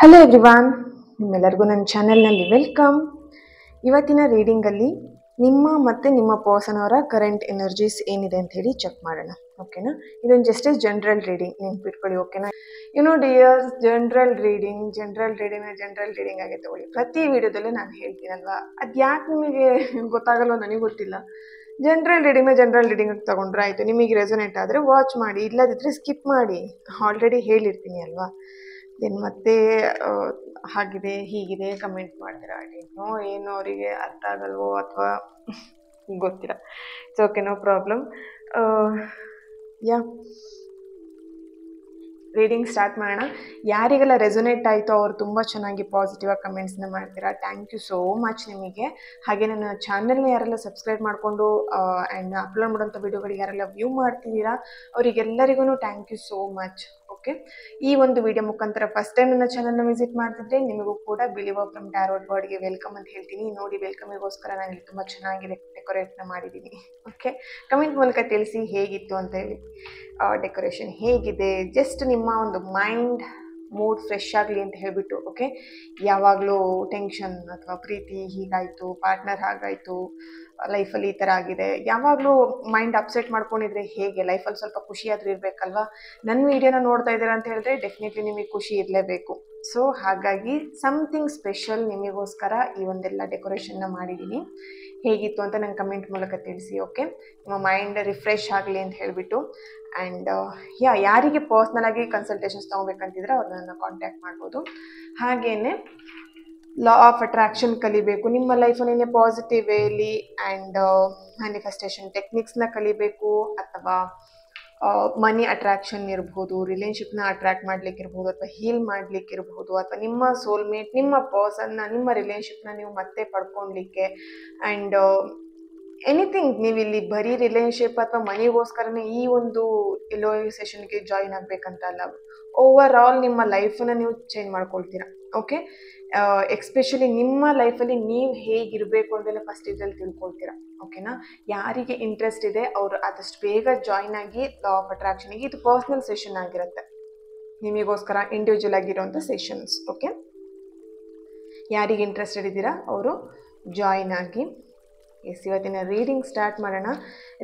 Hello everyone, ನಿಮ್ಮೆಲ್ಲರಿಗೂ ನನ್ನ ಚಾನೆಲ್ನಲ್ಲಿ ವೆಲ್ಕಮ್. ಇವತ್ತಿನ ರೀಡಿಂಗಲ್ಲಿ ನಿಮ್ಮ ಪರ್ಸನ್ ಅವರ ಕರೆಂಟ್ ಎನರ್ಜೀಸ್ ಏನಿದೆ ಅಂತ ಹೇಳಿ ಚೆಕ್ ಮಾಡೋಣ. ಓಕೆನಾ? ಇದೊಂದು ಜಸ್ಟ್ ಜನರಲ್ ರೀಡಿಂಗ್, ನೆನ್ಪಿಟ್ಕೊಳ್ಳಿ. ಓಕೆನಾ? ಡಿಯರ್ಸ್, ಜನರಲ್ ರೀಡಿಂಗ್ ಆಗಿ ತಗೊಳ್ಳಿ. ಪ್ರತಿ ವಿಡಿಯೋದಲ್ಲೂ ನಾನು ಹೇಳ್ತೀನಲ್ವಾ, ಅದು ಯಾಕೆ ನಿಮಗೆ ಗೊತ್ತಾಗಲ್ವೋ ನನಗೆ ಗೊತ್ತಿಲ್ಲ. ಜನರಲ್ ರೀಡಿಂಗ್ ತಗೊಂಡ್ರೆ ಆಯಿತು. ನಿಮಗೆ ರೆಸೊನೇಟ್ ಆದರೆ ವಾಚ್ ಮಾಡಿ, ಇಲ್ಲದಿದ್ದರೆ ಸ್ಕಿಪ್ ಮಾಡಿ. ಆಲ್ರೆಡಿ ಹೇಳಿರ್ತೀನಿ ಅಲ್ವಾ. ದೆನ್ ಮತ್ತೆ ಹಾಗಿದೆ ಹೀಗಿದೆ ಕಮೆಂಟ್ ಮಾಡ್ತೀರಾ. ಏನೋ ಅವರಿಗೆ ಅರ್ಥ ಆಗಲ್ವೋ ಅಥವಾ ಗೊತ್ತಿಲ್ಲ. It's okay, no problem. Yeah reading start ಮಾಡೋಣ. ಯಾರಿಗೆಲ್ಲ ರೆಸೊನೇಟ್ ಆಯಿತು ಅವರು ತುಂಬ ಚೆನ್ನಾಗಿ ಪಾಸಿಟಿವ್ ಆಗಿ ಕಮೆಂಟ್ಸ್ನ ಮಾಡ್ತೀರಾ. ಥ್ಯಾಂಕ್ ಯು ಸೋ ಮಚ್ ನಿಮಗೆ. ಹಾಗೆ ನನ್ನ ಚಾನಲ್ನ ಯಾರೆಲ್ಲ ಸಬ್ಸ್ಕ್ರೈಬ್ ಮಾಡಿಕೊಂಡು ಆ್ಯಂಡ್ ಅಪ್ಲೋಡ್ ಮಾಡೋಂಥ ವಿಡಿಯೋಗಳಿಗೆ ಯಾರೆಲ್ಲ ವ್ಯೂ ಮಾಡ್ತಿದ್ದೀರಾ ಅವರಿಗೆಲ್ಲರಿಗೂ thank you so much. Okay, ಈ ಒಂದು ವಿಡಿಯೋ ಮುಖಾಂತರ ಫಸ್ಟ್ ಟೈಮ್ ನನ್ನ ಚಾನಲ್ನ ವಿಸಿಟ್ ಮಾಡ್ತಿದ್ರೆ ನಿಮಗೂ ಕೂಡ ಬಿಲೀವರ್ ಫ್ರಮ್ ಟ್ಯಾರೋಟ್ ಬಾರ್ಡ್ಗೆ ವೆಲ್ಕಮ್ ಅಂತ ಹೇಳ್ತೀನಿ. ನೋಡಿ, ವೆಲ್ಕಮಿಗೋಸ್ಕರ ನಾನು ಇಲ್ಲಿ ತುಂಬ ಚೆನ್ನಾಗಿ ಡೆಕೋರೇಟ್ನ ಮಾಡಿದ್ದೀನಿ. ಓಕೆ, ಕಮೆಂಟ್ ಮೂಲಕ ತಿಳಿಸಿ ಹೇಗಿತ್ತು ಅಂತ ಹೇಳಿ. ಡೆಕೋರೇಷನ್ ಹೇಗಿದೆ, ಜಸ್ಟ್ ನಿಮ್ಮ ಒಂದು ಮೈಂಡ್ ಮೂಡ್ ಫ್ರೆಶ್ ಆಗಲಿ ಅಂತ ಹೇಳಿಬಿಟ್ಟು. ಓಕೆ, ಯಾವಾಗಲೂ ಟೆನ್ಷನ್ ಅಥವಾ ಪ್ರೀತಿ ಹೀಗಾಯಿತು, ಪಾರ್ಟ್ನರ್ ಹಾಗಾಯಿತು, ಲೈಫಲ್ಲಿ ಈ ಥರ ಆಗಿದೆ, ಯಾವಾಗಲೂ ಮೈಂಡ್ ಅಪ್ಸೆಟ್ ಮಾಡ್ಕೊಂಡಿದ್ರೆ ಹೇಗೆ? ಲೈಫಲ್ಲಿ ಸ್ವಲ್ಪ ಖುಷಿಯಾದರೂ ಇರಬೇಕಲ್ವಾ. ನನ್ನ ವೀಡಿಯೋನ ನೋಡ್ತಾ ಇದ್ದೀರಾ ಅಂತ ಹೇಳಿದ್ರೆ ಡೆಫಿನೆಟ್ಲಿ ನಿಮಗೆ ಖುಷಿ ಇರಲೇಬೇಕು. ಸೊ ಹಾಗಾಗಿ ಸಮಥಿಂಗ್ ಸ್ಪೆಷಲ್ ನಿಮಗೋಸ್ಕರ ಈ ಒಂದೆಲ್ಲ ಡೆಕೋರೇಷನ್ನ ಮಾಡಿದ್ದೀನಿ. ಹೇಗಿತ್ತು ಅಂತ ನಂಗೆ ಕಮೆಂಟ್ ಮೂಲಕ ತಿಳಿಸಿ. ಓಕೆ, ನಿಮ್ಮ ಮೈಂಡ್ ರಿಫ್ರೆಶ್ ಆಗಲಿ ಅಂತ ಹೇಳಿಬಿಟ್ಟು. ಆ್ಯಂಡ್ ಯಾರಿಗೆ ಪರ್ಸ್ನಲ್ ಆಗಿ ಕನ್ಸಲ್ಟೇಷನ್ಸ್ ತೊಗೋಬೇಕಂತಿದ್ರೆ ಅವ್ರನ್ನ ಕಾಂಟ್ಯಾಕ್ಟ್ ಮಾಡ್ಬೋದು. ಹಾಗೆಯೇ ಲಾ ಆಫ್ ಅಟ್ರಾಕ್ಷನ್ ಕಲಿಬೇಕು, ನಿಮ್ಮ ಲೈಫಲ್ಲಿ ಪಾಸಿಟಿವ್ ವೇಲಿ ಆ್ಯಂಡ್ ಮ್ಯಾನಿಫೆಸ್ಟೇಷನ್ ಟೆಕ್ನಿಕ್ಸ್ನ ಕಲಿಬೇಕು, ಅಥವಾ ಮನಿ ಅಟ್ರಾಕ್ಷನ್ ಇರ್ಬೋದು, ರಿಲೇಶನ್ಶಿಪ್ನ ಅಟ್ರಾಕ್ಟ್ ಮಾಡ್ಲಿಕ್ಕಿರ್ಬೋದು, ಅಥವಾ ಹೀಲ್ ಮಾಡ್ಲಿಕ್ಕಿರ್ಬೋದು, ಅಥವಾ ನಿಮ್ಮ ಸೋಲ್ಮೇಟ್, ನಿಮ್ಮ ಪರ್ಸನ್ನ, ನಿಮ್ಮ ರಿಲೇಶನ್ಶಿಪ್ನ ನೀವು ಮತ್ತೆ ಪಡ್ಕೊಳ್ಲಿಕ್ಕೆ. ಆ್ಯಂಡ್ ಎನಿಥಿಂಗ್, ನೀವು ಇಲ್ಲಿ ಬರೀ ರಿಲೇಶನ್ಶಿಪ್ ಅಥವಾ ಮನಿಗೋಸ್ಕರನೇ ಈ ಒಂದು ಎಲ್ಲೋ ಸೆಷನ್ಗೆ ಜಾಯಿನ್ ಆಗಬೇಕಂತ ಅಲ್ಲ. ಓವರ್ ಆಲ್ ನಿಮ್ಮ ಲೈಫನ್ನು ನೀವು ಚೇಂಜ್ ಮಾಡ್ಕೊಳ್ತೀರಾ. ಓಕೆ, ಎಕ್ಸ್ಪೆಷಲಿ ನಿಮ್ಮ ಲೈಫಲ್ಲಿ ನೀವು ಹೇಗಿರಬೇಕು ಅಂತೆಲ್ಲ ಫಸ್ಟ್ ಇದರಲ್ಲಿ ತಿಳ್ಕೊಳ್ತೀರಾ. ಓಕೆನಾ? ಯಾರಿಗೆ ಇಂಟ್ರೆಸ್ಟ್ ಇದೆ ಅವರು ಆದಷ್ಟು ಬೇಗ ಜಾಯಿನ್ ಆಗಿ ಲಾ ಆಫ್ ಅಟ್ರಾಕ್ಷನ್ಗೆ. ಇದು ಪರ್ಸ್ನಲ್ ಸೆಷನ್ ಆಗಿರುತ್ತೆ, ನಿಮಗೋಸ್ಕರ ಇಂಡಿವಿಜುವಲ್ ಆಗಿರೋಂಥ ಸೆಷನ್ಸ್. ಓಕೆ, ಯಾರಿಗೆ ಇಂಟ್ರೆಸ್ಟೆಡ್ ಇದ್ದೀರಾ ಅವರು ಜಾಯಿನ್ ಆಗಿ. ಇವತ್ತಿನ ರೀಡಿಂಗ್ ಸ್ಟಾರ್ಟ್ ಮಾಡೋಣ.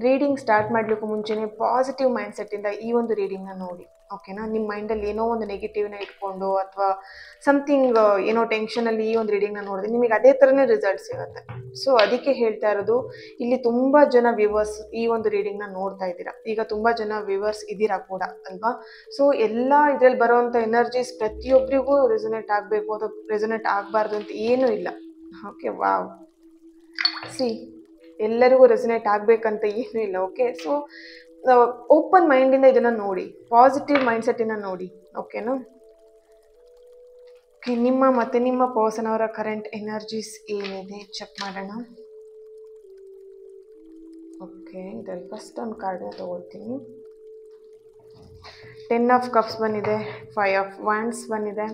ರೀಡಿಂಗ್ ಸ್ಟಾರ್ಟ್ ಮಾಡಲಿಕ್ಕೂ ಮುಂಚೆನೇ ಪಾಸಿಟಿವ್ ಮೈಂಡ್ಸೆಟ್ಟಿಂದ ಈ ಒಂದು ರೀಡಿಂಗ್ನ ನೋಡಿ. ಓಕೆನಾ? ನಿಮ್ಮ ಮೈಂಡಲ್ಲಿ ಏನೋ ಒಂದು ನೆಗೆಟಿವ್ನ ಇಟ್ಕೊಂಡು ಅಥವಾ ಸಮಥಿಂಗ್ ಏನೋ ಟೆನ್ಷನಲ್ಲಿ ಈ ಒಂದು ರೀಡಿಂಗ್ನ ನೋಡಿದ್ರೆ ನಿಮಗೆ ಅದೇ ಥರನೇ ರಿಸಲ್ಟ್ ಸಿಗುತ್ತೆ. ಸೊ ಅದಕ್ಕೆ ಹೇಳ್ತಾ ಇರೋದು, ಇಲ್ಲಿ ತುಂಬ ಜನ ವ್ಯೂವರ್ಸ್ ಈ ಒಂದು ರೀಡಿಂಗ್ನ ನೋಡ್ತಾ ಇದ್ದೀರಾ. ಈಗ ತುಂಬ ಜನ ವ್ಯೂವರ್ಸ್ ಇದ್ದೀರಾ ಕೂಡ ಅಲ್ವಾ. ಸೊ ಎಲ್ಲ ಇದರಲ್ಲಿ ಬರೋವಂಥ ಎನರ್ಜೀಸ್ ಪ್ರತಿಯೊಬ್ಬರಿಗೂ ರೆಸೊನೇಟ್ ಆಗಬೇಕು ಅಥವಾ ರೆಸೊನೇಟ್ ಆಗಬಾರ್ದು ಅಂತ ಏನೂ ಇಲ್ಲ. ಓಕೆ, ವಾವ್, ಸಿ, ಎಲ್ಲರಿಗೂ ರೆಸೊನೇಟ್ ಆಗಬೇಕಂತ ಏನೂ ಇಲ್ಲ. ಓಕೆ, ಸೊ ಓಪನ್ ಮೈಂಡಿಂದ ಇದನ್ನು ನೋಡಿ, ಪಾಸಿಟಿವ್ ಮೈಂಡ್ಸೆಟ್ಟಿನ ನೋಡಿ. ಓಕೆನಾ? ಓಕೆ, ನಿಮ್ಮ ಪರ್ಸನ್ ಅವರ ಕರೆಂಟ್ ಎನರ್ಜೀಸ್ ಏನಿದೆ ಚೆಕ್ ಮಾಡೋಣ. ಓಕೆ, ಇದರಲ್ಲಿ ಫಸ್ಟ್ ಒಂದು ಕಾರ್ಡನ್ನ ತೊಗೊಳ್ತೀನಿ. 10 ಆಫ್ ಕಪ್ಸ್ ಬಂದಿದೆ, 5 ಆಫ್ ವಾಂಡ್ಸ್ ಬಂದಿದೆ,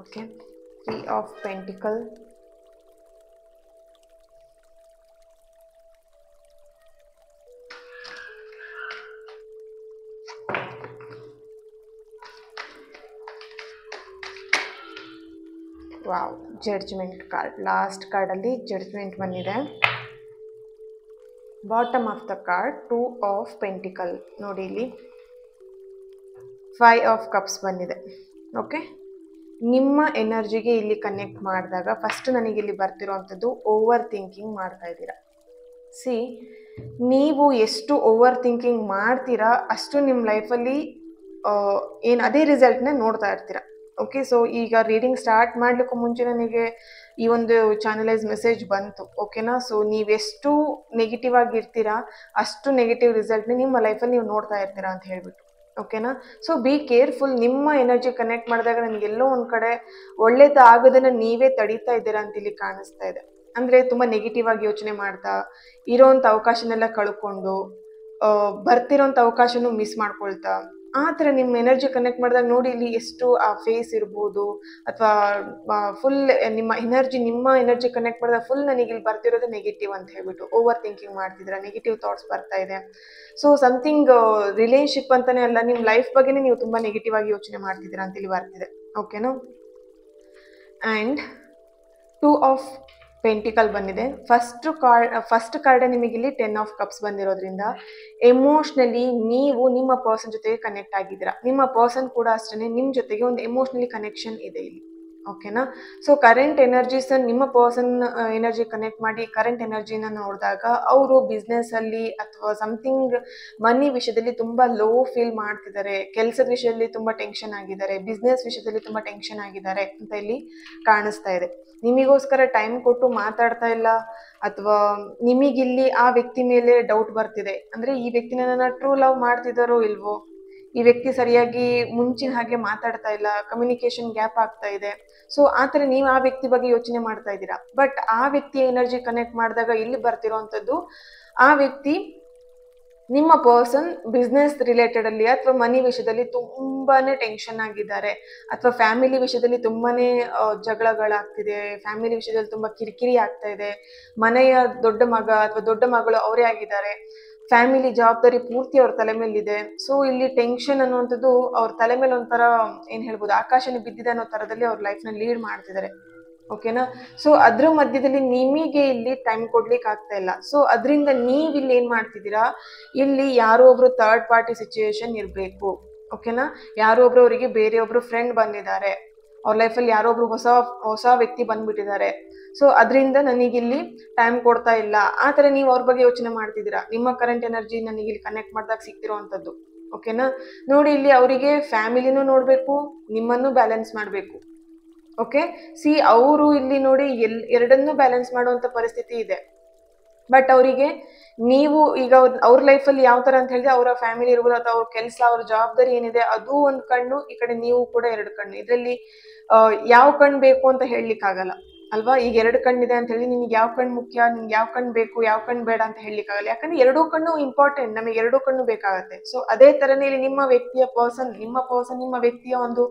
okay, 3 of pentacle, wow, judgment card. Last ಕಾರ್ಡಲ್ಲಿ ಜಡ್ಜ್ಮೆಂಟ್ ಬಂದಿದೆ. Bottom of the card 2 of pentacle. ನೋಡಿ, ಇಲ್ಲಿ 5 ಆಫ್ ಕಪ್ಸ್ ಬಂದಿದೆ. ಓಕೆ, ನಿಮ್ಮ ಎನರ್ಜಿಗೆ ಇಲ್ಲಿ ಕನೆಕ್ಟ್ ಮಾಡಿದಾಗ ಫಸ್ಟ್ ನನಗಿಲ್ಲಿ ಬರ್ತಿರೋವಂಥದ್ದು ಓವರ್ ಥಿಂಕಿಂಗ್ ಮಾಡ್ತಾ ಇದ್ದೀರಾ. ಸಿ, ನೀವು ಎಷ್ಟು ಓವರ್ ಥಿಂಕಿಂಗ್ ಮಾಡ್ತೀರಾ ಅಷ್ಟು ನಿಮ್ಮ ಲೈಫಲ್ಲಿ ಅದೇ ರಿಸಲ್ಟ್ನೇ ನೋಡ್ತಾ ಇರ್ತೀರ. ಓಕೆ, ಸೊ ಈಗ ರೀಡಿಂಗ್ ಸ್ಟಾರ್ಟ್ ಮಾಡಲಿಕ್ಕೂ ಮುಂಚೆ ನನಗೆ ಈ ಒಂದು ಚಾನಲೈಸ್ ಮೆಸೇಜ್ ಬಂತು. ಓಕೆನಾ? ಸೊ ನೀವೆಷ್ಟು ನೆಗೆಟಿವ್ ಆಗಿರ್ತೀರಾ ಅಷ್ಟು ನೆಗೆಟಿವ್ ರಿಸಲ್ಟ್ನೇ ನಿಮ್ಮ ಲೈಫಲ್ಲಿ ನೀವು ನೋಡ್ತಾ ಇರ್ತೀರಾ ಅಂತ ಹೇಳ್ಬಿಟ್ಟು. ಓಕೆನಾ? So be careful. ನಿಮ್ಮ ಎನರ್ಜಿ ಕನೆಕ್ಟ್ ಮಾಡಿದಾಗ ನನಗೆಲ್ಲೋ ಒಂದು ಕಡೆ ಒಳ್ಳೇದು ಆಗೋದನ್ನು ನೀವೇ ತಡೀತಾ ಇದ್ದೀರಾ ಅಂತ ಇಲ್ಲಿ ಕಾಣಿಸ್ತಾ ಇದೆ. ಅಂದರೆ ತುಂಬ ನೆಗೆಟಿವ್ ಆಗಿ ಯೋಚನೆ ಮಾಡ್ತಾ ಇರೋವಂಥ ಅವಕಾಶನೆಲ್ಲ ಕಳ್ಕೊಂಡು ಬರ್ತಿರೋಂಥ ಅವಕಾಶನೂ ಮಿಸ್ ಮಾಡ್ಕೊಳ್ತಾ ಆ ಥರ ನಿಮ್ಮ ಎನರ್ಜಿ ಕನೆಕ್ಟ್ ಮಾಡಿದಾಗ ನೋಡಿ ಇಲ್ಲಿ ಎಷ್ಟು ಆ ಫೇಸ್ ಇರ್ಬೋದು ಅಥವಾ ಫುಲ್ ನಿಮ್ಮ ಎನರ್ಜಿ ಕನೆಕ್ಟ್ ಮಾಡಿದಾಗ ಫುಲ್ ನನಗೆ ಇಲ್ಲಿ ಬರ್ತಿರೋದು ನೆಗೆಟಿವ್ ಅಂತ ಹೇಳ್ಬಿಟ್ಟು ಓವರ್ ಥಿಂಕಿಂಗ್ ಮಾಡ್ತಿದ್ದೀರಾ, ನೆಗೆಟಿವ್ ಥಾಟ್ಸ್ ಬರ್ತಾ ಇದೆ. ಸೊ ಸಮಥಿಂಗ್ ರಿಲೇಶನ್ಶಿಪ್ ಅಂತಾನೆ ಅಲ್ಲ, ನಿಮ್ಮ ಲೈಫ್ ಬಗ್ಗೆನೇ ನೀವು ತುಂಬ ನೆಗೆಟಿವ್ ಆಗಿ ಯೋಚನೆ ಮಾಡ್ತಿದ್ದೀರಾ ಅಂತ ಇಲ್ಲಿ ಬರ್ತಿದೆ. ಓಕೆನಾ? ಆ್ಯಂಡ್ 2 ಆಫ್ ಪೆಂಟಿಕಲ್ ಬಂದಿದೆ. ಫಸ್ಟ್ ಕಾರ್ಡ್ ನಿಮಗೆ ಇಲ್ಲಿ 10 ಆಫ್ ಕಪ್ಸ್ ಬಂದಿರೋದ್ರಿಂದ ಎಮೋಷ್ನಲಿ ನೀವು ನಿಮ್ಮ ಪರ್ಸನ್ ಜೊತೆಗೆ ಕನೆಕ್ಟ್ ಆಗಿದ್ದೀರಾ. ನಿಮ್ಮ ಪರ್ಸನ್ ಕೂಡ ಅಷ್ಟೇ ನಿಮ್ಮ ಜೊತೆಗೆ ಒಂದು ಎಮೋಷ್ನಲಿ ಕನೆಕ್ಷನ್ ಇದೆ ಇಲ್ಲಿ. ಓಕೆನಾ? ಸೊ ಕರೆಂಟ್ ಎನರ್ಜೀಸ್ ನಿಮ್ಮ ಪರ್ಸನ್ ಎನರ್ಜಿ ಕನೆಕ್ಟ್ ಮಾಡಿ ಕರೆಂಟ್ ಎನರ್ಜಿನ ನೋಡಿದಾಗ ಅವರು ಬಿಸ್ನೆಸ್ಸಲ್ಲಿ ಅಥವಾ ಸಮಥಿಂಗ್ ಮನಿ ವಿಷಯದಲ್ಲಿ ತುಂಬ ಲೋ ಫೀಲ್ ಮಾಡ್ತಿದ್ದಾರೆ, ಕೆಲಸದ ವಿಷಯದಲ್ಲಿ ತುಂಬ ಟೆನ್ಷನ್ ಆಗಿದ್ದಾರೆ, ಬಿಸ್ನೆಸ್ ವಿಷಯದಲ್ಲಿ ತುಂಬ ಟೆನ್ಷನ್ ಆಗಿದ್ದಾರೆ ಅಂತ ಇಲ್ಲಿ ಕಾಣಿಸ್ತಾ ಇದೆ. ನಿಮಗೋಸ್ಕರ ಟೈಮ್ ಕೊಟ್ಟು ಮಾತಾಡ್ತಾ ಇಲ್ಲ, ಅಥವಾ ನಿಮಗಿಲ್ಲಿ ಆ ವ್ಯಕ್ತಿ ಮೇಲೆ ಡೌಟ್ ಬರ್ತಿದೆ. ಅಂದರೆ ಈ ವ್ಯಕ್ತಿನ ನನ್ನ ಟ್ರೂ ಲವ್ ಮಾಡ್ತಿದ್ದಾರೋ ಇಲ್ವೋ, ಈ ವ್ಯಕ್ತಿ ಸರಿಯಾಗಿ ಮುಂಚಿನ ಹಾಗೆ ಮಾತಾಡ್ತಾ ಇಲ್ಲ, ಕಮ್ಯುನಿಕೇಶನ್ ಗ್ಯಾಪ್ ಆಗ್ತಾ ಇದೆ. ಸೊ ಆ ಥರ ನೀವು ಆ ವ್ಯಕ್ತಿ ಬಗ್ಗೆ ಯೋಚನೆ ಮಾಡ್ತಾ ಇದ್ದೀರಾ. ಬಟ್ ಆ ವ್ಯಕ್ತಿ ಎನರ್ಜಿ ಕನೆಕ್ಟ್ ಮಾಡಿದಾಗ ಇಲ್ಲಿ ಬರ್ತಿರೋವಂಥದ್ದು, ಆ ವ್ಯಕ್ತಿ ನಿಮ್ಮ ಪರ್ಸನ್ ಬಿಸ್ನೆಸ್ ರಿಲೇಟೆಡ್ ಅಲ್ಲಿ ಅಥವಾ ಮನಿ ವಿಷಯದಲ್ಲಿ ತುಂಬಾನೇ ಟೆನ್ಷನ್ ಆಗಿದ್ದಾರೆ, ಅಥವಾ ಫ್ಯಾಮಿಲಿ ವಿಷಯದಲ್ಲಿ ತುಂಬಾನೇ ಜಗಳಗಳಾಗ್ತಿದೆ, ಫ್ಯಾಮಿಲಿ ವಿಷಯದಲ್ಲಿ ತುಂಬಾ ಕಿರಿಕಿರಿ ಆಗ್ತಾ ಇದೆ, ಮನೆಯ ದೊಡ್ಡ ಮಗ ಅಥವಾ ದೊಡ್ಡ ಮಗಳು ಅವರೇ ಆಗಿದ್ದಾರೆ, ಫ್ಯಾಮಿಲಿ ಜವಾಬ್ದಾರಿ ಪೂರ್ತಿ ಅವ್ರ ತಲೆ ಮೇಲಿದೆ. ಸೊ ಇಲ್ಲಿ ಟೆನ್ಷನ್ ಅನ್ನುವಂಥದ್ದು ಅವ್ರ ತಲೆ ಮೇಲೆ ಒಂಥರ ಏನ್ ಹೇಳ್ಬೋದು, ಆಕಾಶನೇ ಬಿದ್ದಿದೆ ಅನ್ನೋ ತರದಲ್ಲಿ ಅವ್ರ ಲೈಫ್ನ ಲೀಡ್ ಮಾಡ್ತಿದ್ದಾರೆ. ಓಕೆನಾ? ಸೊ ಅದ್ರ ಮಧ್ಯದಲ್ಲಿ ನಿಮಗೆ ಇಲ್ಲಿ ಟೈಮ್ ಕೊಡ್ಲಿಕ್ಕೆ ಆಗ್ತಾ ಇಲ್ಲ. ಸೊ ಅದರಿಂದ ನೀವು ಇಲ್ಲಿ ಏನ್ ಮಾಡ್ತಿದ್ದೀರಾ, ಇಲ್ಲಿ ಯಾರೋ ಒಬ್ರು ಥರ್ಡ್ ಪಾರ್ಟಿ ಸಿಚುಯೇಷನ್ ಇರಬೇಕು. ಓಕೆನಾ? ಯಾರೋ ಒಬ್ರು ಅವರಿಗೆ ಬೇರೆಯೊಬ್ರು ಫ್ರೆಂಡ್ ಬಂದಿದ್ದಾರೆ, ಅವ್ರ ಲೈಫಲ್ಲಿ ಯಾರೋ ಒಬ್ರು ಹೊಸ ವ್ಯಕ್ತಿ ಬಂದ್ಬಿಟ್ಟಿದ್ದಾರೆ. ಸೊ ಅದರಿಂದ ನನಗಿಲ್ಲಿ ಟೈಮ್ ಕೊಡ್ತಾ ಇಲ್ಲ, ಆ ಥರ ನೀವು ಅವ್ರ ಬಗ್ಗೆ ಯೋಚನೆ ಮಾಡ್ತಿದ್ದೀರಾ. ನಿಮ್ಮ ಕರೆಂಟ್ ಎನರ್ಜಿ ನನಗಿಲ್ಲಿ ಕನೆಕ್ಟ್ ಮಾಡಿದಾಗ ಸಿಗ್ತಿರೋವಂಥದ್ದು. ಓಕೆನಾ? ನೋಡಿ, ಇಲ್ಲಿ ಅವರಿಗೆ ಫ್ಯಾಮಿಲಿನೂ ನೋಡಬೇಕು, ನಿಮ್ಮನ್ನು ಬ್ಯಾಲೆನ್ಸ್ ಮಾಡಬೇಕು. ಓಕೆ, ಸಿ ಅವರು ಇಲ್ಲಿ ನೋಡಿ ಎರಡನ್ನೂ ಬ್ಯಾಲೆನ್ಸ್ ಮಾಡುವಂಥ ಪರಿಸ್ಥಿತಿ ಇದೆ. ಬಟ್ ಅವರಿಗೆ ನೀವು ಈಗ ಅವ್ರ ಲೈಫಲ್ಲಿ ಯಾವ ಥರ ಅಂತ ಹೇಳಿದ್ರೆ, ಅವರ ಫ್ಯಾಮಿಲಿ ಇರ್ಬೋದು ಅಥವಾ ಅವ್ರ ಕೆಲಸ, ಅವ್ರ ಜವಾಬ್ದಾರಿ ಏನಿದೆ ಅದು ಒಂದು ಕಣ್ಣು, ಈ ಕಡೆ ನೀವು ಕೂಡ ಎರಡು ಕಣ್ಣು. ಇದರಲ್ಲಿ ಯಾವ ಕಣ್ಣು ಬೇಕು ಅಂತ ಹೇಳಲಿಕ್ಕಾಗಲ್ಲ ಅಲ್ವಾ? ಈಗ ಎರಡು ಕಣ್ಣಿದೆ ಅಂತ ಹೇಳಿ ನಿಮ್ಗೆ ಯಾವ ಕಣ್ಣು ಮುಖ್ಯ, ನಿಮ್ಗೆ ಯಾವ ಕಣ್ಣು ಬೇಕು, ಯಾವ ಕಣ್ಣು ಬೇಡ ಅಂತ ಹೇಳಲಿಕ್ಕಾಗಲ್ಲ. ಯಾಕಂದ್ರೆ ಎರಡೂ ಕಣ್ಣು ಇಂಪಾರ್ಟೆಂಟ್, ನಮಗೆ ಎರಡೂ ಕಣ್ಣು ಬೇಕಾಗತ್ತೆ. ಸೊ ಅದೇ ಥರನೇ ಇಲ್ಲಿ ನಿಮ್ಮ ವ್ಯಕ್ತಿಯ ಒಂದು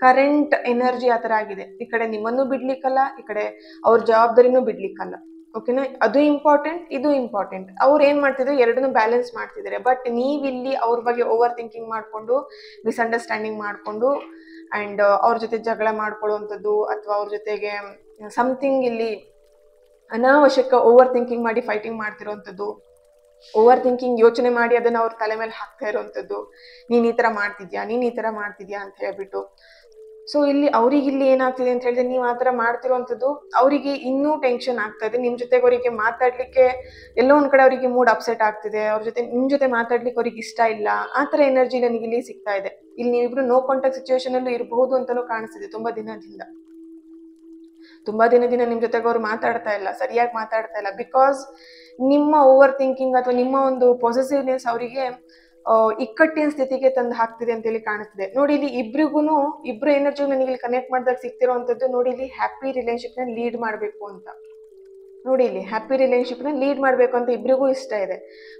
ಕರೆಂಟ್ ಎನರ್ಜಿ ಆ ಥರ ಆಗಿದೆ. ಈ ಕಡೆ ನಿಮ್ಮನ್ನು ಬಿಡ್ಲಿಕ್ಕಲ್ಲ, ಈ ಕಡೆ ಅವ್ರ ಜವಾಬ್ದಾರಿನೂ ಬಿಡ್ಲಿಕ್ಕಲ್ಲ. ಓಕೆನಾ? ಅದು ಇಂಪಾರ್ಟೆಂಟ್, ಇದು ಇಂಪಾರ್ಟೆಂಟ್. ಅವ್ರು ಏನ್ ಮಾಡ್ತಿದ್ರು, ಎರಡನ್ನೂ ಬ್ಯಾಲೆನ್ಸ್ ಮಾಡ್ತಿದ್ದಾರೆ. ಬಟ್ ನೀವಿಲ್ಲಿ ಅವ್ರ ಬಗ್ಗೆ ಓವರ್ ಥಿಂಕಿಂಗ್ ಮಾಡಿಕೊಂಡು, ಮಿಸ್ಅಂಡರ್ಸ್ಟ್ಯಾಂಡಿಂಗ್ ಮಾಡಿಕೊಂಡು, ಆ್ಯಂಡ್ ಅವ್ರ ಜೊತೆ ಜಗಳ ಮಾಡ್ಕೊಳ್ಳುವಂಥದ್ದು, ಅಥವಾ ಅವ್ರ ಜೊತೆಗೆ ಸಮಥಿಂಗ್ ಇಲ್ಲಿ ಅನಾವಶ್ಯಕ ಓವರ್ ಥಿಂಕಿಂಗ್ ಮಾಡಿ ಫೈಟಿಂಗ್ ಮಾಡ್ತಿರೋವಂಥದ್ದು, ಓವರ್ ಥಿಂಕಿಂಗ್ ಯೋಚನೆ ಮಾಡಿ ಅದನ್ನು ಅವ್ರ ತಲೆ ಮೇಲೆ ಹಾಕ್ತಾ ಇರೋವಂಥದ್ದು, ನೀನು ಈ ಥರ ಮಾಡ್ತಿದ್ಯಾ ಅಂತ ಹೇಳ್ಬಿಟ್ಟು. ಸೊ ಇಲ್ಲಿ ಅವ್ರಿಗೆ ಏನಾಗ್ತಿದೆ ಅಂತ ಹೇಳಿದ್ರೆ, ನೀವು ಆ ಥರ ಮಾಡ್ತಿರೋವಂಥದ್ದು ಅವರಿಗೆ ಇನ್ನೂ ಟೆನ್ಷನ್ ಆಗ್ತಾ ಇದೆ. ನಿಮ್ಮ ಜೊತೆಗೆ ಅವರಿಗೆ ಮಾತಾಡ್ಲಿಕ್ಕೆ ಎಲ್ಲೋ ಒಂದು ಕಡೆ ಅವರಿಗೆ ಮೂಡ್ ಅಪ್ಸೆಟ್ ಆಗ್ತಿದೆ, ನಿಮ್ಮ ಜೊತೆ ಮಾತಾಡ್ಲಿಕ್ಕೆ ಅವ್ರಿಗೆ ಇಷ್ಟ ಇಲ್ಲ. ಆ ಥರ ಎನರ್ಜಿ ನನಗೆ ಇಲ್ಲಿ ಸಿಗ್ತಾ ಇದೆ. ಇಲ್ಲಿ ನೀವಿಬ್ರು ನೋ ಕಾಂಟ್ಯಾಕ್ಟ್ ಸಿಚುವೇಶನ್ ಅಲ್ಲೂ ಇರಬಹುದು ಅಂತಾನೂ ಕಾಣಿಸ್ತಿದೆ. ತುಂಬಾ ದಿನದಿಂದ ನಿಮ್ಮ ಜೊತೆಗೆ ಅವ್ರು ಸರಿಯಾಗಿ ಮಾತಾಡ್ತಾ ಇಲ್ಲ. ಬಿಕಾಸ್ ನಿಮ್ಮ ಓವರ್ ಥಿಂಕಿಂಗ್ ಅಥವಾ ನಿಮ್ಮ ಒಂದು ಪೊಸೆಸಿವ್ನೆಸ್ ಅವರಿಗೆ ಇಕ್ಕಟ್ಟಿನ ಸ್ಥಿತಿಗೆ ತಂದು ಹಾಕ್ತಿದೆ ಅಂತೇಳಿ ಕಾಣಿಸ್ತಿದೆ. ನೋಡಿ, ಇಲ್ಲಿ ಇಬ್ರು ಎನರ್ಜಿ ನನಗೆ ಇಲ್ಲಿ ಕನೆಕ್ಟ್ ಮಾಡಿದಾಗ ಸಿಗ್ತಿರೋವಂಥದ್ದು. ನೋಡಿ, ಇಲ್ಲಿ ಹ್ಯಾಪಿ ರಿಲೇಶನ್ಶಿಪ್ನ ಲೀಡ್ ಮಾಡಬೇಕು ಅಂತ. ನೋಡಿ, ಇಲ್ಲಿ ಹ್ಯಾಪಿ ರಿಲೇಶನ್ಶಿಪ್ನ ಲೀಡ್ ಮಾಡಬೇಕು ಅಂತ ಇಬ್ರಿಗೂ ಇಷ್ಟ ಇದೆ.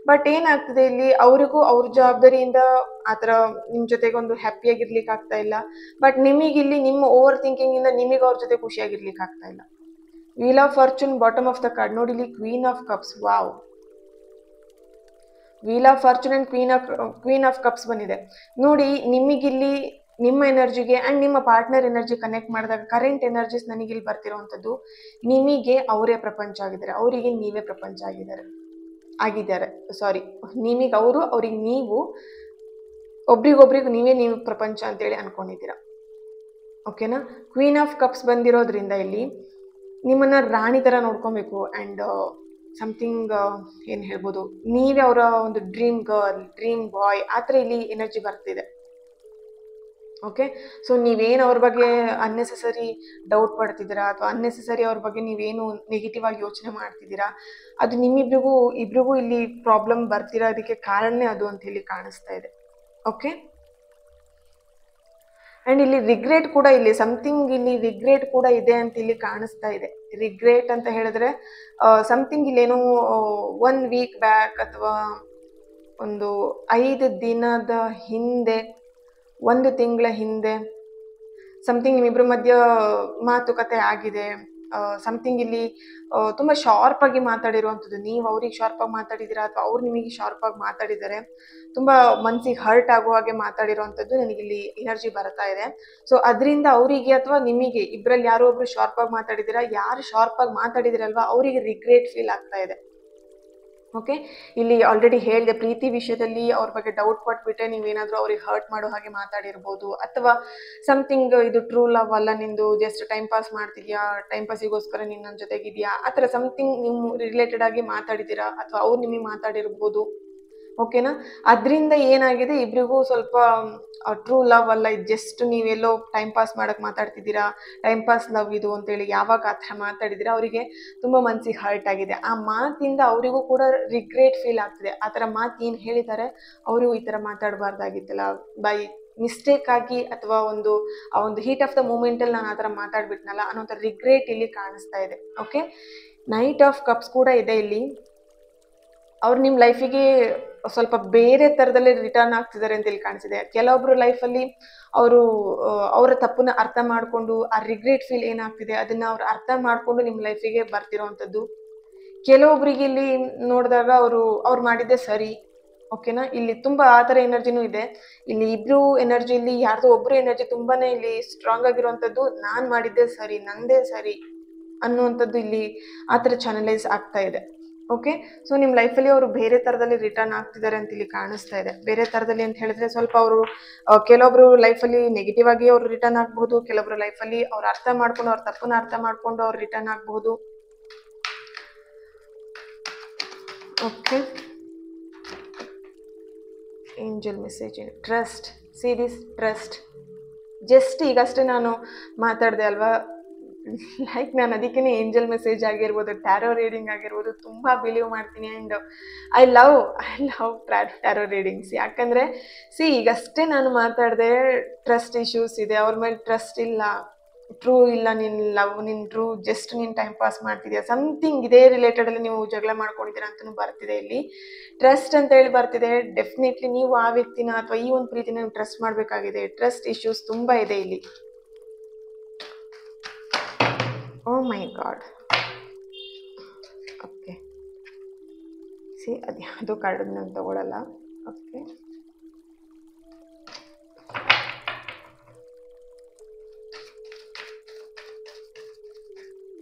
ಬಟ್ ಏನಾಗ್ತಿದೆ, ಇಲ್ಲಿ ಅವ್ರಿಗೂ ಅವ್ರ ಜವಾಬ್ದಾರಿಯಿಂದ ಆ ಥರ ನಿಮ್ಮ ಜೊತೆಗೆ ಒಂದು ಹ್ಯಾಪಿಯಾಗಿರ್ಲಿಕ್ಕೆ ಆಗ್ತಾ ಇಲ್ಲ. ಬಟ್ ನಿಮಗಿಲ್ಲಿ ನಿಮ್ಮ ಓವರ್ ಥಿಂಕಿಂಗ್ ಇಂದ ನಿಮಗೆ ಅವ್ರ ಜೊತೆ ಖುಷಿಯಾಗಿರ್ಲಿಕ್ಕೆ ಆಗ್ತಾ ಇಲ್ಲ. Wheel of fortune bottom of the card. ನೋಡಿ, ಇಲ್ಲಿ queen of cups. Wow, wheel of fortune and queen of cups ಬಂದಿದೆ. ನೋಡಿ, ನಿಮಗಿಲ್ಲಿ ನಿಮ್ಮ ಎನರ್ಜಿಗೆ ಆ್ಯಂಡ್ ನಿಮ್ಮ ಪಾರ್ಟ್ನರ್ ಎನರ್ಜಿ ಕನೆಕ್ಟ್ ಮಾಡಿದಾಗ ಕರೆಂಟ್ ಎನರ್ಜೀಸ್ ನನಗಿಲ್ಲಿ ಬರ್ತಿರೋವಂಥದ್ದು, ನಿಮಗೆ ಅವರೇ ಪ್ರಪಂಚ ಆಗಿದ್ದಾರೆ, ಅವರಿಗೆ ನೀವೇ ಪ್ರಪಂಚ ಆಗಿದ್ದಾರೆ. ಸಾರಿ, ನಿಮಗೆ ಅವರು, ಅವ್ರಿಗೆ ನೀವು, ಒಬ್ರಿಗೊಬ್ರಿಗೆ ನೀವು ಪ್ರಪಂಚ ಅಂತೇಳಿ ಅನ್ಕೊಂಡಿದ್ದೀರಾ. ಓಕೆನಾ? ಕ್ವೀನ್ ಆಫ್ ಕಪ್ಸ್ ಬಂದಿರೋದ್ರಿಂದ ಇಲ್ಲಿ ನಿಮ್ಮನ್ನ ರಾಣಿ ಥರ ನೋಡ್ಕೊಬೇಕು. ಆ್ಯಂಡ್ ಸಮಥಿಂಗ್ ಏನು ಹೇಳ್ಬೋದು, ನೀವೇ ಅವರ ಒಂದು ಡ್ರೀಮ್ ಗರ್ಲ್, ಡ್ರೀಮ್ ಬಾಯ್, ಆ ಥರ ಇಲ್ಲಿ ಎನರ್ಜಿ ಬರ್ತಿದೆ. ಓಕೆ, ಸೊ ನೀವೇನು ಅವ್ರ ಬಗ್ಗೆ ಅನ್ನೆಸೆಸರಿ ಡೌಟ್ ಪಡ್ತಿದ್ದೀರಾ ಅಥವಾ ಅನ್ನೆಸೆಸರಿ ಅವ್ರ ಬಗ್ಗೆ ನೀವೇನು ನೆಗೆಟಿವ್ ಆಗಿ ಯೋಚನೆ ಮಾಡ್ತಿದ್ದೀರಾ, ಅದು ಇಬ್ರಿಗೂ ಇಲ್ಲಿ ಪ್ರಾಬ್ಲಮ್ ಬರ್ತಿರೋದಕ್ಕೆ ಕಾರಣನೇ ಅದು ಅಂತ ಹೇಳಿ ಕಾಣಿಸ್ತಾ ಇದೆ. ಓಕೆ, ಆ್ಯಂಡ್ ಇಲ್ಲಿ ರಿಗ್ರೆಟ್ ಕೂಡ, ಇಲ್ಲಿ ರಿಗ್ರೆಟ್ ಕೂಡ ಇದೆ ಅಂತ ಇಲ್ಲಿ ಕಾಣಿಸ್ತಾ ಇದೆ. ರಿಗ್ರೆಟ್ ಅಂತ ಹೇಳಿದ್ರೆ ಸಮಥಿಂಗ್ ಇಲ್ಲೇನೋ 1 ವೀಕ್ ಬ್ಯಾಕ್ ಅಥವಾ ಒಂದು 5 ದಿನದ ಹಿಂದೆ 1 ತಿಂಗಳ ಹಿಂದೆ ಸಮಥಿಂಗ್ ನಿಮ್ಮಿಬ್ಬರ ಮಧ್ಯ ಮಾತುಕತೆ ಆಗಿದೆ. ಸಮಥಿಂಗ್ ಇಲ್ಲಿ ತುಂಬ ಶಾರ್ಪಾಗಿ ಮಾತಾಡಿರುವಂಥದ್ದು. ನೀವು ಅವ್ರಿಗೆ ಶಾರ್ಪಾಗಿ ಮಾತಾಡಿದ್ದೀರಾ ಅಥವಾ ಅವ್ರು ನಿಮಗೆ ಶಾರ್ಪಾಗಿ ಮಾತಾಡಿದ್ದಾರೆ. ತುಂಬ ಮನಸ್ಸಿಗೆ ಹರ್ಟ್ ಆಗೋ ಹಾಗೆ ಮಾತಾಡಿರುವಂಥದ್ದು ನನಗಿಲ್ಲಿ ಎನರ್ಜಿ ಬರ್ತಾ ಇದೆ. ಸೊ ಅದರಿಂದ ಅವರಿಗೆ ಅಥವಾ ನಿಮಗೆ ಇಬ್ಬರಲ್ಲಿ ಯಾರೋ ಒಬ್ರು ಶಾರ್ಪಾಗಿ ಮಾತಾಡಿದ್ದೀರಾ. ಯಾರು ಶಾರ್ಪಾಗಿ ಮಾತಾಡಿದಿರಲ್ವಾ ಅವರಿಗೆ ರಿಗ್ರೆಟ್ ಫೀಲ್ ಆಗ್ತಾ ಇದೆ. ಓಕೆ, ಇಲ್ಲಿ ಆಲ್ರೆಡಿ ಹೇಳಿದೆ, ಪ್ರೀತಿ ವಿಷಯದಲ್ಲಿ ಅವ್ರ ಬಗ್ಗೆ ಡೌಟ್ ಪಟ್ಬಿಟ್ಟೆ ನೀವೇನಾದರೂ ಅವ್ರಿಗೆ ಹರ್ಟ್ ಮಾಡೋ ಹಾಗೆ ಮಾತಾಡಿರ್ಬೋದು. ಅಥವಾ ಸಮಥಿಂಗ್ ಇದು ಟ್ರೂ ಲವ್ ಅಲ್ಲ, ನಿಂದು ಜಸ್ಟ್ ಟೈಮ್ ಪಾಸ್ ಮಾಡ್ತಿದ್ಯಾ, ಟೈಮ್ ಪಾಸಿಗೋಸ್ಕರ ನೀನು ನನ್ನ ಜೊತೆಗಿದ್ಯಾ, ಆ ಥರ ಸಮಥಿಂಗ್ ನೀವು ರಿಲೇಟೆಡ್ ಆಗಿ ಮಾತಾಡಿದ್ದೀರಾ ಅಥವಾ ಅವ್ರು ನಿಮಗೆ ಮಾತಾಡಿರ್ಬೋದು. ಓಕೆನಾ, ಅದರಿಂದ ಏನಾಗಿದೆ ಇಬ್ರಿಗೂ ಸ್ವಲ್ಪ ಟ್ರೂ ಲವ್ ಅಲ್ಲ, ಇದು ಜಸ್ಟ್ ನೀವೆಲ್ಲೋ ಟೈಮ್ ಪಾಸ್ ಮಾಡಕ್ಕೆ ಮಾತಾಡ್ತಿದ್ದೀರಾ, ಟೈಮ್ ಪಾಸ್ ಲವ್ ಇದು ಅಂತೇಳಿ ಯಾವಾಗ ಆ ಥರ ಮಾತಾಡಿದ್ದೀರಾ ಅವರಿಗೆ ತುಂಬ ಮನಸ್ಸಿಗೆ ಹರ್ಟ್ ಆಗಿದೆ. ಆ ಮಾತಿಂದ ಅವರಿಗೂ ಕೂಡ ರಿಗ್ರೆಟ್ ಫೀಲ್ ಆಗ್ತಿದೆ. ಆ ಥರ ಮಾತು ಏನು ಹೇಳಿದ್ದಾರೆ ಅವರಿಗೂ ಈ ಥರ ಮಾತಾಡಬಾರ್ದಾಗಿತ್ತಲ್ಲ, ಬೈ ಮಿಸ್ಟೇಕ್ ಆಗಿ ಅಥವಾ ಆ ಒಂದು ಹೀಟ್ ಆಫ್ ದ ಮೂಮೆಂಟಲ್ಲಿ ನಾನು ಆ ಥರ ಮಾತಾಡ್ಬಿಟ್ನಲ್ಲ ಅನ್ನೋಂಥ ರಿಗ್ರೆಟ್ ಇಲ್ಲಿ ಕಾಣಿಸ್ತಾ ಇದೆ. ಓಕೆ, ನೈಟ್ ಆಫ್ ಕಪ್ಸ್ ಕೂಡ ಇದೆ ಇಲ್ಲಿ. ಅವ್ರು ನಿಮ್ಮ ಲೈಫಿಗೆ ಸ್ವಲ್ಪ ಬೇರೆ ಥರದಲ್ಲಿ ರಿಟರ್ನ್ ಆಗ್ತಿದ್ದಾರೆ ಅಂತ ಇಲ್ಲಿ ಕಾಣಿಸಿದೆ. ಕೆಲವೊಬ್ರು ಲೈಫಲ್ಲಿ ಅವರು ಅವರ ತಪ್ಪನ್ನ ಅರ್ಥ ಮಾಡಿಕೊಂಡು ಆ ರಿಗ್ರೆಟ್ ಫೀಲ್ ಏನಾಗ್ತಿದೆ ಅದನ್ನು ಅವ್ರು ಅರ್ಥ ಮಾಡಿಕೊಂಡು ನಿಮ್ಮ ಲೈಫಿಗೆ ಬರ್ತಿರೋವಂಥದ್ದು. ಕೆಲವೊಬ್ರಿಗೆ ಇಲ್ಲಿ ನೋಡಿದಾಗ ಅವ್ರು ಮಾಡಿದ್ದೆ ಸರಿ. ಓಕೆನಾ, ಇಲ್ಲಿ ತುಂಬ ಆ ಥರ ಎನರ್ಜಿನೂ ಇದೆ. ಇಲ್ಲಿ ಇಬ್ರು ಎನರ್ಜಿಲಿ ಯಾರ್ದೋ ಒಬ್ಬರು ಎನರ್ಜಿ ತುಂಬಾ ಇಲ್ಲಿ ಸ್ಟ್ರಾಂಗ್ ಆಗಿರುವಂಥದ್ದು, ನಾನು ಮಾಡಿದ್ದೆ ಸರಿ, ನಂದೇ ಸರಿ ಅನ್ನುವಂಥದ್ದು ಇಲ್ಲಿ ಆ ಥರ ಚಾನಲೈಸ್ ಆಗ್ತಾ ಇದೆ. ಓಕೆ, ಸೊ ನಿಮ್ಮ ಲೈಫಲ್ಲಿ ಅವರು ಬೇರೆ ಥರದಲ್ಲಿ ರಿಟರ್ನ್ ಆಗ್ತಿದ್ದಾರೆ ಅಂತ ಇಲ್ಲಿ ಕಾಣಿಸ್ತಾ ಇದೆ. ಬೇರೆ ಥರದಲ್ಲಿ ಅಂತ ಹೇಳಿದ್ರೆ ಸ್ವಲ್ಪ ಅವರು ಕೆಲವೊಬ್ರು ಲೈಫಲ್ಲಿ ನೆಗೆಟಿವ್ ಆಗಿ ಅವ್ರು ರಿಟರ್ನ್ ಆಗಬಹುದು, ಕೆಲವೊಬ್ರು ಲೈಫಲ್ಲಿ ಅವ್ರು ಅರ್ಥ ಮಾಡ್ಕೊಂಡು ಅವ್ರ ತಪ್ಪನ್ನ ಅರ್ಥ ಮಾಡ್ಕೊಂಡು ಅವ್ರು ರಿಟರ್ನ್ ಆಗಬಹುದು. Okay, angel message trust, see this trust. Just ಈಗಷ್ಟೇ ನಾನು ಮಾತಾಡಿದೆ ಅಲ್ವಾ, ಲೈಕ್ ನಾನು ಅದಕ್ಕೇ ಏಂಜಲ್ ಮೆಸೇಜ್ ಆಗಿರ್ಬೋದು, ಟ್ಯಾರೋ ರೀಡಿಂಗ್ ಆಗಿರ್ಬೋದು ತುಂಬ ಬಿಲೀವ್ ಮಾಡ್ತೀನಿ. And I love tarot readings. ಯಾಕಂದರೆ ಈಗಷ್ಟೇ ನಾನು ಮಾತಾಡಿದೆ, ಟ್ರಸ್ಟ್ ಇಶ್ಯೂಸ್ ಇದೆ, ಅವ್ರ ಮೇಲೆ ಟ್ರಸ್ಟ್ ಇಲ್ಲ, ಟ್ರೂ ಇಲ್ಲ, ನಿನ್ನ ಟ್ರೂ, ಜಸ್ಟ್ ನೀನು ಟೈಮ್ ಪಾಸ್ ಮಾಡ್ತಿದ್ಯಾ, ಸಮಥಿಂಗ್ ಇದೇ ರಿಲೇಟೆಡಲ್ಲಿ ನೀವು ಜಗಳ ಮಾಡ್ಕೊಂಡಿದ್ದೀರಾ ಅಂತಲೂ ಬರ್ತಿದೆ ಇಲ್ಲಿ. ಟ್ರಸ್ಟ್ ಅಂತ ಹೇಳಿ ಬರ್ತಿದೆ. ಡೆಫಿನೆಟ್ಲಿ ನೀವು ಆ ವ್ಯಕ್ತಿನ ಅಥವಾ ಈ ಒಂದು ಪ್ರೀತಿನ ನೀವು ಟ್ರಸ್ಟ್ ಮಾಡಬೇಕಾಗಿದೆ. ಟ್ರಸ್ಟ್ ಇಶ್ಯೂಸ್ ತುಂಬ ಇದೆ ಇಲ್ಲಿ. ಓ ಮೈ ಗಾಡ್. ಓಕೆ, ಅದು ಯಾವುದೋ ಕಾರ್ಡ್ ನಾನು ತಗೊಳ್ಳಲ್ಲ. Okay,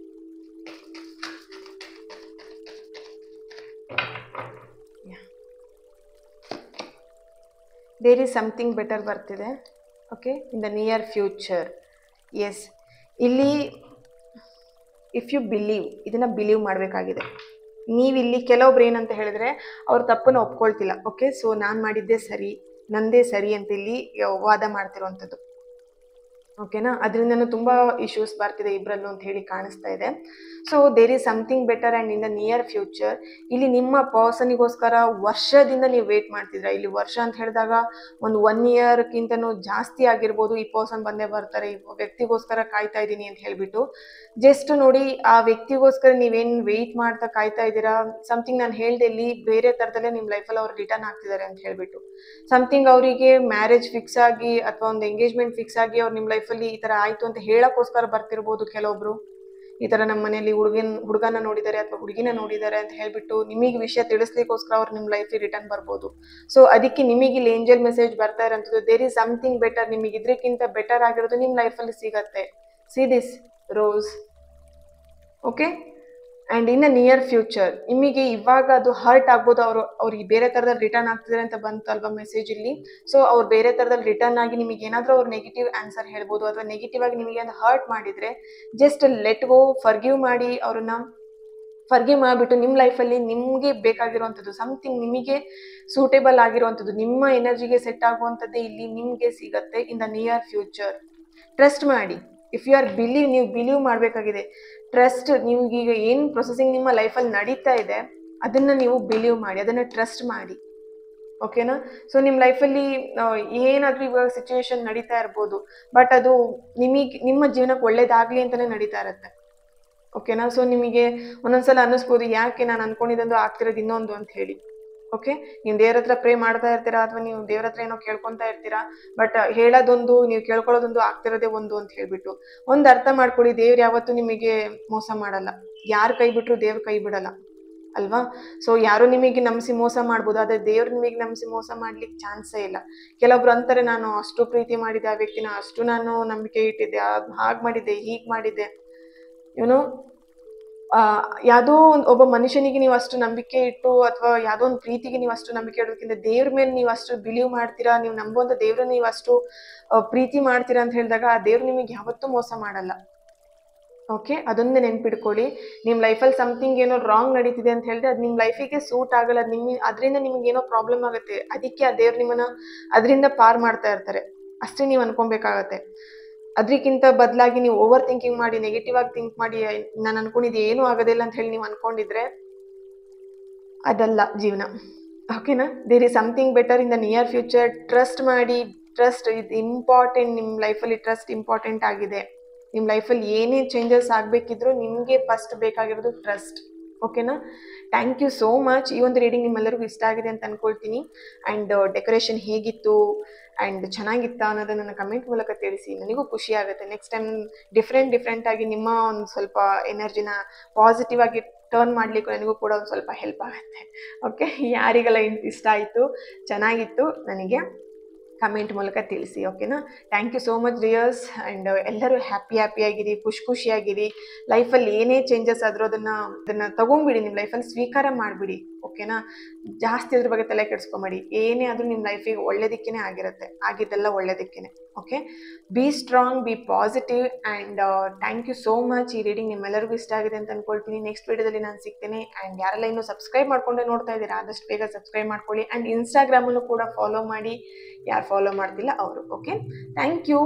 there is something better ಬರ್ತಿದೆ. Okay, in the near future. Yes, ಇಲ್ಲಿ ಇಫ್ ಯು ಬಿಲೀವ್, ಇದನ್ನು ಬಿಲೀವ್ ಮಾಡಬೇಕಾಗಿದೆ. ನೀವಿಲ್ಲಿ ಕೆಲವೊಬ್ರು ಏನಂತ ಹೇಳಿದ್ರೆ ಅವ್ರ ತಪ್ಪನ್ನು ಒಪ್ಕೊಳ್ತಿಲ್ಲ. ಓಕೆ, ಸೊ ನಾನು ಮಾಡಿದ್ದೆ ಸರಿ, ನಂದೇ ಸರಿ ಅಂತ ಇಲ್ಲಿ ವಾದ ಮಾಡ್ತಿರೋವಂಥದ್ದು. ಓಕೆನಾ, ಅದರಿಂದನೂ ತುಂಬ ಇಶ್ಯೂಸ್ ಬರ್ತಿದೆ ಇಬ್ಬರಲ್ಲೂ ಅಂತ ಹೇಳಿ ಕಾಣಿಸ್ತಾ ಇದೆ. So there is something better and in the near future. ಇಲ್ಲಿ ನಿಮ್ಮ ಪರ್ಸನಿಗೋಸ್ಕರ ವರ್ಷದಿಂದ ನೀವು ವೇಟ್ ಮಾಡ್ತಿದ್ರ. ಇಲ್ಲಿ ವರ್ಷ ಅಂತ ಹೇಳಿದಾಗ ಒಂದು 1 ಇಯರ್ಗಿಂತನೂ ಜಾಸ್ತಿ ಆಗಿರ್ಬೋದು. ಈ ಪರ್ಸನ್ ಬಂದೇ ಬರ್ತಾರೆ, ಈ ವ್ಯಕ್ತಿಗೋಸ್ಕರ ಕಾಯ್ತಾ ಇದ್ದೀನಿ ಅಂತ ಹೇಳಿಬಿಟ್ಟು ಜಸ್ಟ್ ನೋಡಿ, ಆ ವ್ಯಕ್ತಿಗೋಸ್ಕರ ನೀವೇನು ವೆಯ್ಟ್ ಮಾಡ್ತಾ ಕಾಯ್ತಾ ಇದ್ದೀರಾ. ಸಮಥಿಂಗ್ ನಾನು ಹೇಳ್ದೆ ಇಲ್ಲಿ ಬೇರೆ ಥರದಲ್ಲೇ ನಿಮ್ಮ ಲೈಫಲ್ಲಿ ಅವ್ರು ರಿಟರ್ನ್ ಆಗ್ತಿದ್ದಾರೆ ಅಂತ ಹೇಳ್ಬಿಟ್ಟು. ಸಮಥಿಂಗ್ ಅವರಿಗೆ ಮ್ಯಾರೇಜ್ ಫಿಕ್ಸ್ ಆಗಿ ಅಥವಾ ಒಂದು ಎಂಗೇಜ್ಮೆಂಟ್ ಫಿಕ್ಸ್ ಆಗಿ ಅವ್ರು ನಿಮ್ಮ ಲೈಫಲ್ಲಿ ಈ ಥರ ಆಯಿತು ಅಂತ ಹೇಳೋಕ್ಕೋಸ್ಕರ ಬರ್ತಿರ್ಬೋದು. ಕೆಲವೊಬ್ರು ಈ ಥರ ನಮ್ಮ ಮನೆಯಲ್ಲಿ ಹುಡುಗನ ನೋಡಿದ್ದಾರೆ ಅಥವಾ ಹುಡುಗಿನ ನೋಡಿದ್ದಾರೆ ಅಂತ ಹೇಳ್ಬಿಟ್ಟು ನಿಮಗೆ ವಿಷಯ ತಿಳಿಸ್ಲಿಕ್ಕೋಸ್ಕರ ಅವ್ರು ನಿಮ್ಮ ಲೈಫಿಗೆ ರಿಟರ್ನ್ ಬರ್ಬೋದು. ಸೊ ಅದಕ್ಕೆ ನಿಮಗೆ ಇಲ್ಲಿ ಏಂಜಲ್ ಮೆಸೇಜ್ ಬರ್ತಾ ಇರೋಂಥದ್ದು, ದೇರ್ ಈಸ್ ಸಮಥಿಂಗ್ ಬೆಟರ್. ನಿಮಗೆ ಇದಕ್ಕಿಂತ ಬೆಟರ್ ಆಗಿರೋದು ನಿಮ್ಮ ಲೈಫಲ್ಲಿ ಸಿಗತ್ತೆ. See this rose. Okay, and in a near future ನಿಮಗೆ ಇವಾಗ ಅದು ಹರ್ಟ್ ಆಗ್ಬೋದು. ಅವ್ರಿಗೆ ಬೇರೆ ಥರದಲ್ಲಿ ರಿಟರ್ನ್ ಆಗ್ತಿದ್ದಾರೆ ಅಂತ ಬಂತು ಅಲ್ವಾ ಮೆಸೇಜ್ ಇಲ್ಲಿ. ಸೊ ಅವ್ರು ಬೇರೆ ಥರದಲ್ಲಿ ರಿಟರ್ನ್ ಆಗಿ ನಿಮಗೆ ಏನಾದರೂ ಅವ್ರು ನೆಗೆಟಿವ್ ಆನ್ಸರ್ ಹೇಳ್ಬೋದು ಅಥವಾ ನೆಗೆಟಿವ್ ಆಗಿ ನಿಮಗೆ ಅದು ಹರ್ಟ್ ಮಾಡಿದರೆ ಜಸ್ಟ್ ಲೆಟ್ ಗೋ, ಫರ್ಗಿವ್ ಮಾಡಿ, ಅವ್ರನ್ನ ಫರ್ಗಿವ್ ಮಾಡಿಬಿಟ್ಟು ನಿಮ್ಮ ಲೈಫಲ್ಲಿ ನಿಮಗೆ ಬೇಕಾಗಿರುವಂಥದ್ದು, ಸಮಥಿಂಗ್ ನಿಮಗೆ ಸೂಟೇಬಲ್ ಆಗಿರುವಂಥದ್ದು, ನಿಮ್ಮ ಎನರ್ಜಿಗೆ ಸೆಟ್ ಆಗುವಂಥದ್ದೇ ಇಲ್ಲಿ ನಿಮಗೆ ಸಿಗತ್ತೆ ಇನ್ ದ ನಿಯರ್ ಫ್ಯೂಚರ್. ಟ್ರಸ್ಟ್ ಮಾಡಿ. ಇಫ್ ಯು ಆರ್ ನೀವು ಬಿಲೀವ್ ಮಾಡಬೇಕಾಗಿದೆ. ಟ್ರಸ್ಟ್, ನಿಮ್ಗೀಗ ಏನು ಪ್ರೊಸೆಸಿಂಗ್ ನಿಮ್ಮ ಲೈಫಲ್ಲಿ ನಡೀತಾ ಇದೆ ಅದನ್ನು ನೀವು ಬಿಲೀವ್ ಮಾಡಿ, ಅದನ್ನು ಟ್ರಸ್ಟ್ ಮಾಡಿ. ಓಕೆನಾ, ಸೊ ನಿಮ್ಮ ಲೈಫಲ್ಲಿ ಏನಾದರೂ ಇವಾಗ ಸಿಚುವೇಶನ್ ನಡೀತಾ ಇರ್ಬೋದು, ಬಟ್ ಅದು ನಿಮ್ಮ ಜೀವನಕ್ಕೆ ಒಳ್ಳೇದಾಗಲಿ ಅಂತಲೇ ನಡೀತಾ ಇರುತ್ತೆ. ಓಕೆನಾ, ಸೊ ನಿಮಗೆ ಒಂದೊಂದ್ಸಲ ಅನ್ನಿಸ್ಬೋದು ಯಾಕೆ ನಾನು ಅಂದ್ಕೊಂಡಿದ್ದೊಂದು ಆಗ್ತಿರೋದು ಇನ್ನೊಂದು ಅಂತ ಹೇಳಿ. ಓಕೆ, ನೀವು ದೇವ್ರ ಹತ್ರ ಪ್ರೇ ಮಾಡ್ತಾ ಇರ್ತೀರಾ ಅಥವಾ ನೀವು ದೇವ್ರ ಹತ್ರ ಏನೋ ಕೇಳ್ಕೊತಾ ಇರ್ತೀರಾ, ಬಟ್ ಹೇಳೋದೊಂದು ನೀವು ಕೇಳ್ಕೊಳ್ಳೋದೊಂದು ಆಗ್ತಿರೋದೇ ಒಂದು ಅಂತ ಹೇಳ್ಬಿಟ್ಟು ಒಂದು ಅರ್ಥ ಮಾಡ್ಕೊಳ್ಳಿ, ದೇವ್ರು ಯಾವತ್ತೂ ನಿಮಗೆ ಮೋಸ ಮಾಡಲ್ಲ. ಯಾರು ಕೈ ಬಿಟ್ರು ದೇವ್ರು ಕೈ ಬಿಡಲ್ಲ ಅಲ್ವಾ. ಸೊ ಯಾರು ನಿಮಗೆ ನಂಬಿಸಿ ಮೋಸ ಮಾಡ್ಬೋದು, ಆದ್ರೆ ದೇವ್ರು ನಿಮಗೆ ನಂಬಿಸಿ ಮೋಸ ಮಾಡ್ಲಿಕ್ಕೆ ಚಾನ್ಸೇ ಇಲ್ಲ. ಕೆಲವೊಬ್ರು ಅಂತಾರೆ, ನಾನು ಅಷ್ಟು ಪ್ರೀತಿ ಮಾಡಿದ್ದೆ ಆ ವ್ಯಕ್ತಿನ, ಅಷ್ಟು ನಾನು ನಂಬಿಕೆ ಇಟ್ಟಿದ್ದೆ, ಹಾಗೆ ಮಾಡಿದ್ದೆ ಹೀಗೆ ಮಾಡಿದ್ದೆ. ಏನೋ ಯಾವುದೋ ಒಬ್ಬ ಮನುಷ್ಯನಿಗೆ ನೀವು ಅಷ್ಟು ನಂಬಿಕೆ ಇಟ್ಟು ಅಥವಾ ಯಾವುದೋ ಒಂದು ಪ್ರೀತಿಗೆ ನೀವು ಅಷ್ಟು ನಂಬಿಕೆ ಇಡೋದಕ್ಕಿಂತ ದೇವ್ರ ಮೇಲೆ ನೀವು ಅಷ್ಟು ಬಿಲೀವ್ ಮಾಡ್ತೀರಾ, ನೀವು ನಂಬುವಂತ ದೇವ್ರ ನೀವು ಅಷ್ಟು ಪ್ರೀತಿ ಮಾಡ್ತೀರಾ ಅಂತ ಹೇಳಿದಾಗ ಆ ದೇವ್ರು ನಿಮಗೆ ಯಾವತ್ತೂ ಮೋಸ ಮಾಡಲ್ಲ. ಓಕೆ, ಅದೊಂದೇ ನೆನ್ಪಿಡ್ಕೊಳ್ಳಿ. ನಿಮ್ಮ ಲೈಫಲ್ಲಿ ಸಮಥಿಂಗ್ ಏನೋ ರಾಂಗ್ ನಡೀತಿದೆ ಅಂತ ಹೇಳಿದ್ರೆ ಅದು ನಿಮ್ಮ ಲೈಫಿಗೆ ಸೂಟ್ ಆಗಲ್ಲ, ಅದರಿಂದ ನಿಮ್ಗೆ ಏನೋ ಪ್ರಾಬ್ಲಮ್ ಆಗುತ್ತೆ, ಅದಕ್ಕೆ ಆ ದೇವ್ರು ನಿಮ್ಮನ್ನ ಅದರಿಂದ ಪಾರ್ ಮಾಡ್ತಾ ಇರ್ತಾರೆ ಅಷ್ಟೇ ನೀವು ಅನ್ಕೊಬೇಕಾಗತ್ತೆ. ಅದಕ್ಕಿಂತ ಬದಲಾಗಿ ನೀವು ಓವರ್ ಥಿಂಕಿಂಗ್ ಮಾಡಿ ನೆಗೆಟಿವ್ ಆಗಿ ಥಿಂಕ್ ಮಾಡಿ ನಾನು ಅನ್ಕೊಂಡಿದ್ದು ಏನೂ ಆಗೋದಿಲ್ಲ ಅಂತ ಹೇಳಿ ನೀವು ಅನ್ಕೊಂಡಿದ್ರೆ ಅದಲ್ಲ ಜೀವನ. ಓಕೆನಾ, there is something better in the near future. Trust ಮಾಡಿ, ಟ್ರಸ್ಟ್ ಇದು ಇಂಪಾರ್ಟೆಂಟ್. ನಿಮ್ಮ ಲೈಫಲ್ಲಿ ಟ್ರಸ್ಟ್ ಇಂಪಾರ್ಟೆಂಟ್ ಆಗಿದೆ. ನಿಮ್ಮ ಲೈಫಲ್ಲಿ ಏನೇ ಚೇಂಜಸ್ ಆಗಬೇಕಿದ್ರು ನಿಮಗೆ ಫಸ್ಟ್ ಬೇಕಾಗಿರೋದು ಟ್ರಸ್ಟ್. ಓಕೆನಾ, ಥ್ಯಾಂಕ್ ಯು ಸೋ ಮಚ್. ಈ ಒಂದು ರೀಡಿಂಗ್ ನಿಮ್ಮೆಲ್ಲರಿಗೂ ಇಷ್ಟ ಆಗಿದೆ ಅಂತ ಅನ್ಕೊಳ್ತೀನಿ. ಆ್ಯಂಡ್ ಡೆಕೋರೇಷನ್ ಹೇಗಿತ್ತು ಆ್ಯಂಡ್ ಚೆನ್ನಾಗಿತ್ತಾ ಅನ್ನೋದನ್ನ ನನ್ನ ಕಮೆಂಟ್ ಮೂಲಕ ತಿಳಿಸಿ, ನನಗೂ ಖುಷಿ ಆಗುತ್ತೆ. ನೆಕ್ಸ್ಟ್ ಟೈಮ್ ಡಿಫ್ರೆಂಟ್ ಆಗಿ ನಿಮ್ಮ ಒಂದು ಸ್ವಲ್ಪ ಎನರ್ಜಿನ ಪಾಸಿಟಿವ್ ಆಗಿ ಟರ್ನ್ ಮಾಡಲಿಕ್ಕೂ ನನಗೂ ಕೂಡ ಒಂದು ಸ್ವಲ್ಪ ಹೆಲ್ಪ್ ಆಗುತ್ತೆ. ಓಕೆ, ಯಾರಿಗೆಲ್ಲ ಇಷ್ಟ ಆಯಿತು, ಚೆನ್ನಾಗಿತ್ತು, ನನಗೆ ಕಮೆಂಟ್ ಮೂಲಕ ತಿಳಿಸಿ. ಓಕೆನಾ, thank you so much dears. And ಎಲ್ಲರೂ ಹ್ಯಾಪಿಯಾಗಿರಿ, ಖುಷಿಯಾಗಿರಿ. ಲೈಫಲ್ಲಿ ಏನೇ ಚೇಂಜಸ್ ಆದರೂ ಅದನ್ನು ತಗೊಂಬಿಡಿ, ನಿಮ್ಮ ಲೈಫಲ್ಲಿ ಸ್ವೀಕಾರ ಮಾಡಿಬಿಡಿ. ಓಕೆನಾ, ಜಾಸ್ತಿ ಅದ್ರ ಬಗ್ಗೆ ತಲೆ ಕೆಡಿಸ್ಕೊಂಬೇಡಿ. ಏನೇ ಆದರೂ ನಿಮ್ಮ ಲೈಫಿಗೆ ಒಳ್ಳೇದಕ್ಕೇ ಆಗಿರುತ್ತೆ, ಆಗಿದ್ದೆಲ್ಲ ಒಳ್ಳೇದಕ್ಕೇ. Okay, be strong, be positive. And thank you so much. ಈ ರೀಡಿಂಗ್ ನಿಮ್ಮೆಲ್ಲರಿಗೂ ಇಷ್ಟ ಆಗಿದೆ ಅಂತ ಅನ್ಕೊಳ್ತೀನಿ. ನೆಕ್ಸ್ಟ್ ವಿಡಿಯೋದಲ್ಲಿ ನಾನು ಸಿಗ್ತೇನೆ. ಆ್ಯಂಡ್ ಯಾರೆಲ್ಲ ಇನ್ನೂ ಸಬ್ಸ್ಕ್ರೈಬ್ ಮಾಡ್ಕೊಂಡೆ ನೋಡ್ತಾ ಇದ್ದೀರಾ, ಆದಷ್ಟು ಬೇಗ ಸಬ್ಸ್ಕ್ರೈಬ್ ಮಾಡ್ಕೊಳ್ಳಿ. ಆ್ಯಂಡ್ ಇನ್ಸ್ಟಾಗ್ರಾಮಲ್ಲೂ ಕೂಡ ಫಾಲೋ ಮಾಡಿ, ಯಾರು ಫಾಲೋ ಮಾಡ್ತಿಲ್ಲ ಅವರು. Okay, thank you.